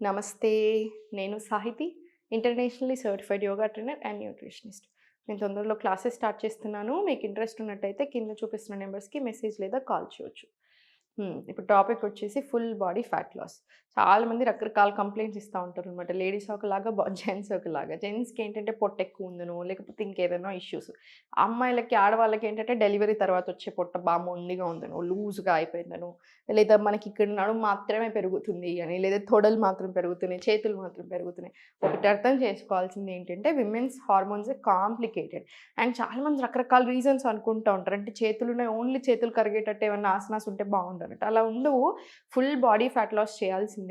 నమస్తే. నేను Sahiti. Internationally certified yoga trainer and nutritionist. నేను తొందరలో క్లాసెస్ స్టార్ట్ చేస్తున్నాను. మీకు ఇంట్రెస్ట్ ఉన్నట్టయితే కింద చూపిస్తున్న నెంబర్స్‌కి మెసేజ్ లేదా కాల్ చేయొచ్చు. ఇప్పుడు టాపిక్ వచ్చేసి ఫుల్ బాడీ ఫ్యాట్ లాస్. చాలామంది రకరకాల కంప్లెయింట్స్ ఇస్తా ఉంటారనమాట. లేడీస్ ఒకలాగా, జెంట్స్ ఒకలాగా. జెంట్స్‌కి ఏంటంటే పొట్ట ఎక్కువ ఉందనో, లేకపోతే ఇంకేదైనా ఇష్యూస్. అమ్మాయిలకి, ఆడవాళ్ళకి ఏంటంటే డెలివరీ తర్వాత వచ్చే పొట్ట బాగా మొండిగా ఉందనో, లూజ్‌గా అయిపోయిందనో, లేదా మనకి ఇక్కడ నడుము మాత్రమే పెరుగుతుంది అని, లేదా తొడలు మాత్రం పెరుగుతున్నాయి, చేతులు మాత్రం పెరుగుతున్నాయి. ఒకటి అర్థం చేసుకోవాల్సింది ఏంటంటే విమెన్స్ హార్మోన్స్ కాంప్లికేటెడ్. అండ్ చాలామంది రకరకాల రీజన్స్ అనుకుంటా ఉంటారు. అంటే చేతులున్నాయి, ఓన్లీ చేతులు కరిగేటట్టు ఏమన్నా ఆసనాస్ ఉంటే బాగుండనట్టు. అలా ఉండవు. ఫుల్ బాడీ ఫ్యాట్ లాస్ చేయాల్సిందే.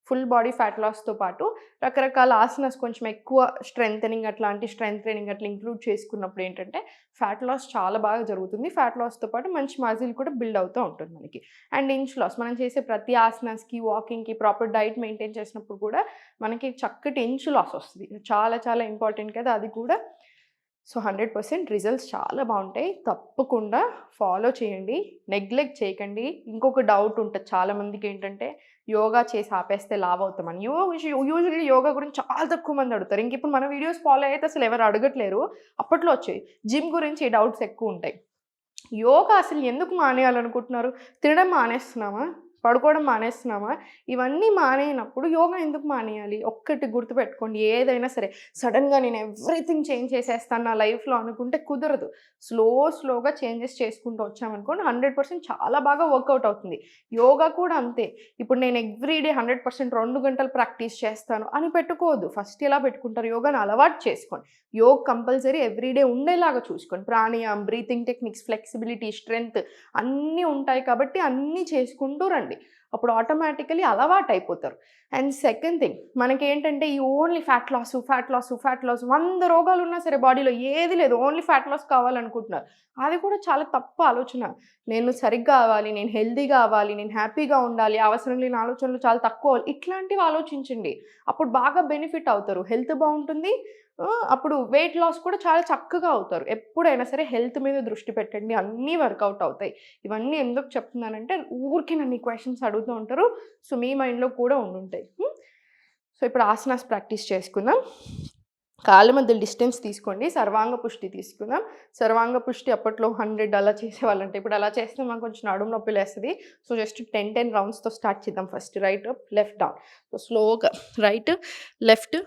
ఫుల్ బాడీ ఫ్యాట్ లాస్‌తో పాటు రకరకాల ఆసనాస్ కొంచెం ఎక్కువ స్ట్రెంథెనింగ్ అట్లాంటి స్ట్రెంత్ ట్రైనింగ్ అట్లా ఇంక్లూడ్ చేసుకున్నప్పుడు ఏంటంటే ఫ్యాట్ లాస్ చాలా బాగా జరుగుతుంది. ఫ్యాట్ లాస్‌తో పాటు మంచి మజిల్ కూడా బిల్డ్ అవుతూ ఉంటుంది మనకి. అండ్ ఇంచ్ లాస్, మనం చేసే ప్రతి ఆసనాస్‌కి, వాకింగ్‌కి ప్రాపర్ డైట్ మెయింటైన్ చేసినప్పుడు కూడా మనకి చక్కటి ఇంచ్ లాస్ వస్తది. చాలా చాలా ఇంపార్టెంట్ కదా అది కూడా. సో, 100% రిజల్ట్స్ చాలా బావుంటాయి. తప్పకుండా ఫాలో చేయండి. నెగ్లెక్ట్ చేయకండి. ఇంకొక డౌట్ ఉంటది చాలామందికేంటంటే, యోగా చేసి ఆపేస్తే లావవుతామని. యూజువల్లీ యోగా గురించి చాలా తక్కువ మంది అడుగుతారు. ఇంకిప్పుడు మన వీడియోస్ ఫాలో అయితే అసలెవరు అడగట్లేరు. అప్పట్లో వచ్చేవి. జిమ్ గురించి ఈ డౌట్స్ ఎక్కువుంటాయి. యోగా అసలు ఎందుకు మానేయాలనుకుంటున్నారు? తినడం మానేస్తున్నామా? పడుకోవడం మానేస్తున్నామా? ఇవన్నీ మానేయనప్పుడు యోగా ఎందుకు మానేయాలి? ఒక్కటి గుర్తుపెట్టుకోండి. ఏదైనా సరే సడెన్‌గా నేను ఎవ్రీథింగ్ చేంజ్ చేసేస్తాను నా లైఫ్‌లో అనుకుంటే కుదరదు. స్లోగా చేంజెస్ చేసుకుంటూ వచ్చామనుకోండి 100% చాలా బాగా వర్కౌట్ అవుతుంది. యోగా కూడా అంతే. ఇప్పుడు నేను ఎవ్రీడే 100% 2 గంటలు ప్రాక్టీస్ చేస్తాను అని పెట్టుకోవద్దు. ఫస్ట్ ఎలా పెట్టుకుంటారు? యోగాని అలవాటు చేసుకోండి. యోగ్ కంపల్సరీ ఎవ్రీడే ఉండేలాగా చూసుకోండి. ప్రాణాయామం, బ్రీతింగ్ టెక్నిక్స్, ఫ్లెక్సిబిలిటీ, స్ట్రెంత్ అన్నీ ఉంటాయి కాబట్టి అన్నీ చేసుకుంటూ రండి. అప్పుడు ఆటోమేటికల్లీ అలవాటయిపోతారు. అండ్ సెకండ్ థింగ్, మనకేంటంటే ఈ ఓన్లీ ఫ్యాట్ లాస్ 100 రోగాలున్నా సరే బాడీలో ఏది లేదు. ఓన్లీ ఫ్యాట్ లాస్ కావాలనుకుంటున్నారు. అది కూడా చాలా తప్పు ఆలోచన. నేను సరిగ్గా అవ్వాలి, నేను హెల్తీగా అవ్వాలి, నేను హ్యాపీగా ఉండాలి, అవసరం లేని ఆలోచనలు చాలా తక్కువ ఇట్లాంటివి ఆలోచించండి. అప్పుడు బాగా బెనిఫిట్ అవుతారు. హెల్త్ బావుంటుంది. అప్పుడు వెయిట్ లాస్ కూడా చాలా చక్కగా అవుతారు. ఎప్పుడైనా సరే హెల్త్ మీద దృష్టి పెట్టండి. అన్నీ వర్కౌట్ అవుతాయి. ఇవన్నీ ఎందుకు చెప్తున్నానంటే ఊరికే నన్ను ఈ క్వెషన్స్ అడుగుతూ ఉంటారు. సో, మీ మైండ్‌లో కూడా ఉండుంటాయి. సో, ఇప్పుడు ఆసనాస్ ప్రాక్టీస్ చేసుకుందాం. కాళ్ళ మధ్య డిస్టెన్స్ తీసుకోండి. సర్వాంగ పుష్టి తీసుకుందాం. సర్వాంగ పుష్టి అప్పట్లో 100 అలా చేసేవాళ్ళంట. ఇప్పుడు అలా చేస్తే మనకు కొంచెం నడుము నొప్పి లేస్తది. సో, జస్ట్ 10 రౌండ్స్‌తో స్టార్ట్ చేద్దాం first. Right up, left down. So, స్లోగా రైట్, లెఫ్ట్,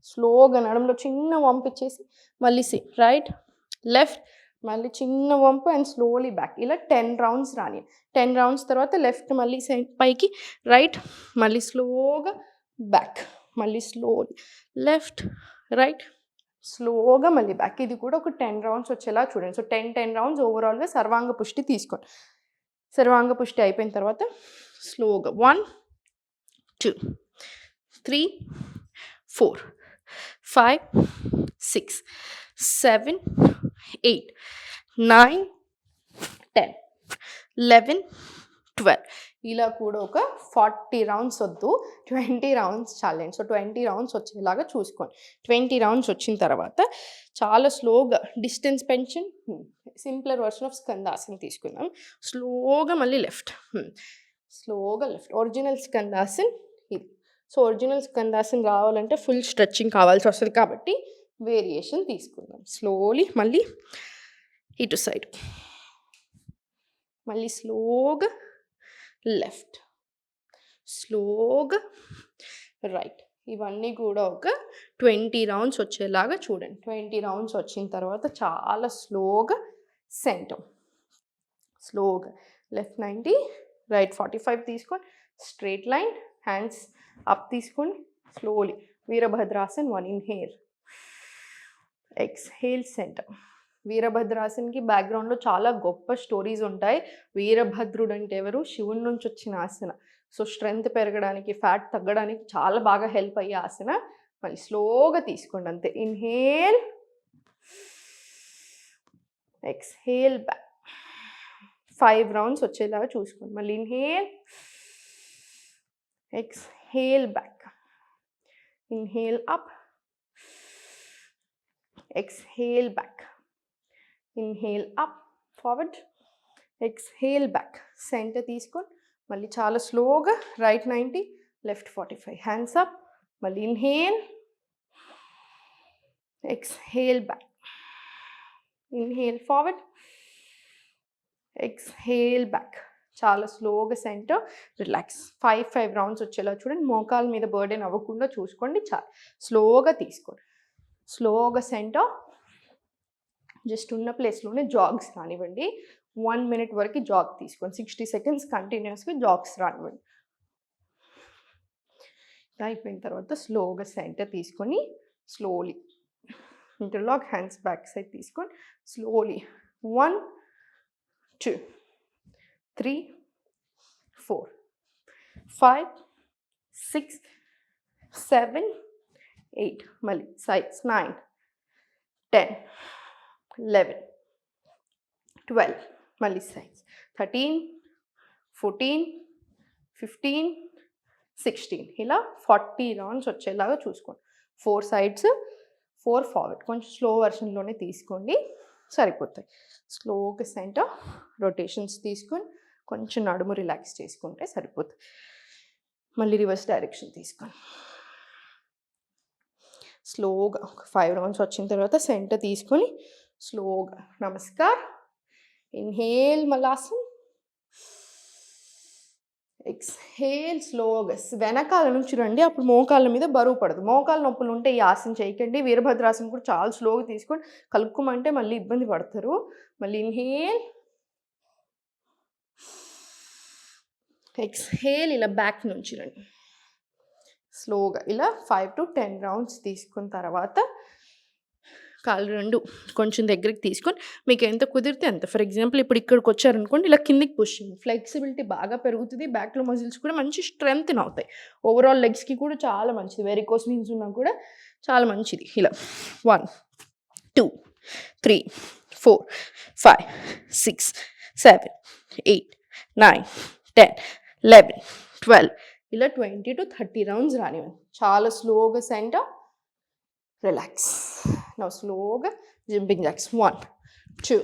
స్లోగా నడుములో చిన్న వంపిచ్చేసి మళ్ళీ రైట్, లెఫ్ట్, మళ్ళీ చిన్న వంపు అండ్ స్లోలీ బ్యాక్. ఇలా 10 రౌండ్స్ రానియండి. 10 రౌండ్స్ తర్వాత లెఫ్ట్ మళ్ళీ పైకి, రైట్, మళ్ళీ స్లోగా బ్యాక్, మళ్ళీ స్లోలీ లెఫ్ట్, రైట్, స్లోగా మళ్ళీ బ్యాక్. ఇది కూడా ఒక 10 రౌండ్స్ వచ్చేలా చూడండి. సో, 10 రౌండ్స్ ఓవరాల్‌గా సర్వాంగ పుష్టి తీసుకోండి. సర్వాంగ పుష్టి అయిపోయిన తర్వాత స్లోగా 1, 2, 3, 4, 5, 6, 7, 8, 9, 10, 11, 12. ఇలా కూడా ఒక 40 రౌండ్స్ వద్దు. 20 రౌండ్స్ చాలండి. సో, 20 రౌండ్స్ వచ్చేలాగా చూసుకోండి. 20 రౌండ్స్ వచ్చిన తర్వాత చాలా స్లోగా డిస్టెన్స్ పెంచండి. సింప్లర్ వర్షన్ ఆఫ్ స్కందాసన్ తీసుకుందాం. స్లోగా మళ్ళీ లెఫ్ట్. స్లోగా లెఫ్ట్. ఒరిజినల్ స్కందాసన్ ఇది. సో, ఒరిజినల్ స్కందాసన్ రావాలంటే ఫుల్ స్ట్రెచ్చింగ్ కావాల్సి వస్తది కాబట్టి వేరియేషన్ తీసుకుందాం. స్లోలీ మళ్ళీ ఇటు సైడ్. మళ్ళీ స్లోగా లెఫ్ట్, స్లోగా రైట్. ఇవన్నీ కూడా ఒక 20 రౌండ్స్ వచ్చేలాగా చూడండి. 20 రౌండ్స్ వచ్చిన తర్వాత చాలా స్లోగా సెంటర్. స్లోగా లెఫ్ట్ 90, రైట్ 45 తీసుకొని స్ట్రెయిట్ లైన్, హ్యాండ్స్ అప్ తీసుకొని స్లోలీ వీరభద్రాసన్ 1 ఇన్హేల్, ఎక్స్హేల్ సెంటర్. వీరభద్రాసన్కి బ్యాక్గ్రౌండ్లో చాలా గొప్ప స్టోరీస్ ఉంటాయి. వీరభద్రుడు అంటే ఎవరు? శివుని నుంచి వచ్చిన ఆసన. సో, స్ట్రెంగ్త్ పెరగడానికి, ఫ్యాట్ తగ్గడానికి చాలా బాగా హెల్ప్ అయ్యే ఆసన. మళ్ళీ స్లోగా తీసుకోండి అంతే. Inhale, exhale back. 5 రౌండ్స్ వచ్చేలాగా చూసుకోండి. మళ్ళీ inhale, exhale back, inhale up, exhale back, inhale up, forward, exhale back, center తీసుకోండి. మళ్ళీ చాలా స్లోగా right 90, left 45. Hands up. Mali inhale. Exhale back. Inhale forward. Exhale back. చాలా స్లోగా సెంటర్ రిలాక్స్. 5 రౌండ్స్ వచ్చేలా చూడండి. మోకాల మీద బర్డెన్ అవ్వకుండా చూసుకోండి. చాలు స్లోగా తీసుకోండి. స్లోగా సెంటర్ జస్ట్ ఉన్న ప్లేస్లోనే జాగ్స్ రానివ్వండి. 1 minute వరకు జాగ్ తీసుకోండి. 60 seconds కంటిన్యూస్గా జాగ్స్ రానివ్వండి. అయిపోయిన తర్వాత స్లోగా సెంటర్ తీసుకొని slowly interlock hands back side తీసుకొని స్లోలీ 1 2 3 4 5 6 7 8 మళ్ళీ సైడ్స్ 9 10 11 12 మళ్ళీ సైడ్స్ 13 14 15 16 ఇలా 40 రౌండ్స్ వచ్చేలాగా చూసుకోండి. 4 sides 4 ఫార్వర్డ్. కొంచెం స్లో వర్షన్లోనే తీసుకోండి, సరిపోతాయి. స్లోగా సెంటర్ రొటేషన్స్ తీసుకొని కొంచెం నడుము రిలాక్స్ చేసుకుంటే సరిపోతుంది. మళ్ళీ రివర్స్ డైరెక్షన్ తీసుకోండి. స్లోగా ఒక 5 రౌండ్స్ వచ్చిన తర్వాత సెంటర్ తీసుకొని స్లోగా నమస్కార్. ఇన్హేల్ మలాసన్. ఎక్స్హేల్ స్లోగా వెనకాల నుంచి రండి. అప్పుడు మోకాళ్ళ మీద బరువు పడదు. మోకాళ్ళ నొప్పులు ఉంటే ఈ ఆసన చేయకండి. వీరభద్రాసనం కూడా చాలా స్లోగా తీసుకొని కలుపుకోమంటే మళ్ళీ ఇబ్బంది పడతారు. మళ్ళీ ఇన్హేల్ ఎక్స్హేల్ ఇలా బ్యాక్ నుంచి రండి. స్లోగా ఇలా 5 to 10 రౌండ్స్ తీసుకున్న తర్వాత కాళ్ళు రెండు కొంచెం దగ్గరికి తీసుకొని మీకు ఎంత కుదిరితే అంత. ఫర్ ఎగ్జాంపుల్ ఇప్పుడు ఇక్కడికి వచ్చారనుకోండి, ఇలా కిందికి పుషింగ్. ఫ్లెక్సిబిలిటీ బాగా పెరుగుతుంది. బ్యాక్లో మజిల్స్ కూడా మంచి స్ట్రెంగ్త్ అవుతాయి. ఓవరాల్ లెగ్స్కి కూడా చాలా మంచిది. వెరికోస్ వీన్స్ ఉన్నా కూడా చాలా మంచిది. ఇలా 1 2 3 4 5 6 7 8 9 10 11 12 ఇలా 20 to 30 రౌండ్స్ రానివ్వండి. చాలా స్లోగా సెంటర్ రిలాక్స్. నౌ స్లోగా జంపింగ్ జాక్స్ 1 2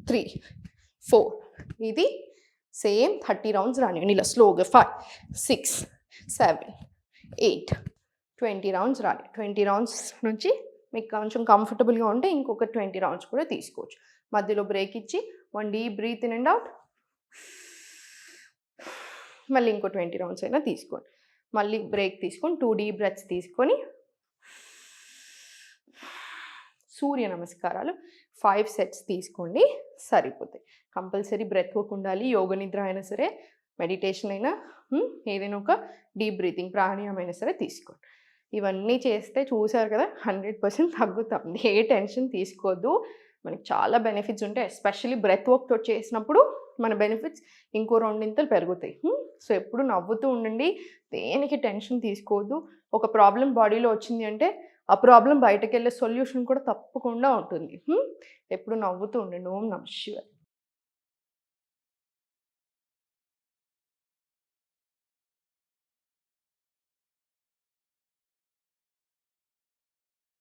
3 4 ఇది సేమ్ 30 రౌండ్స్ రానివ్వండి. ఇలా స్లోగా 5 6 7 8 20 రౌండ్స్ రాని. 20 రౌండ్స్ నుంచి మీకు కొంచెం కంఫర్టబుల్గా ఉంటే ఇంకొక 20 రౌండ్స్ కూడా తీసుకోవచ్చు. మధ్యలో బ్రేక్ ఇచ్చి 1 deep breath in and out. మళ్ళీ ఇంకో 20 రౌండ్స్ అయినా తీసుకోండి. మళ్ళీ బ్రేక్ తీసుకొని 2 డీప్ బ్రెత్స్ తీసుకొని సూర్య నమస్కారాలు 5 sets తీసుకోండి, సరిపోతాయి. కంపల్సరీ బ్రెత్ వర్క్ ఉండాలి. యోగ నిద్ర అయినా సరే, మెడిటేషన్ అయినా, ఏదైనా ఒక డీప్ బ్రీతింగ్ ప్రాణాయామం అయినా సరే తీసుకోండి. ఇవన్నీ చేస్తే చూసారు కదా 100% తగ్గుతాం. ఏ టెన్షన్ తీసుకోవద్దు. మనకి చాలా బెనిఫిట్స్ ఉంటాయి. ఎస్పెషల్లీ బ్రెత్ వర్క్తో చేసినప్పుడు మన బెనిఫిట్స్ ఇంకో 2 పెరుగుతాయి. సో ఎప్పుడు నవ్వుతూ ఉండండి. దేనికి టెన్షన్ తీసుకోవద్దు. ఒక ప్రాబ్లం బాడీలో వచ్చింది అంటే ఆ ప్రాబ్లం బయటకు వెళ్ళే సొల్యూషన్ కూడా తప్పకుండా ఉంటుంది. ఎప్పుడు నవ్వుతూ ఉండండి. ఓం నమః శివాయ.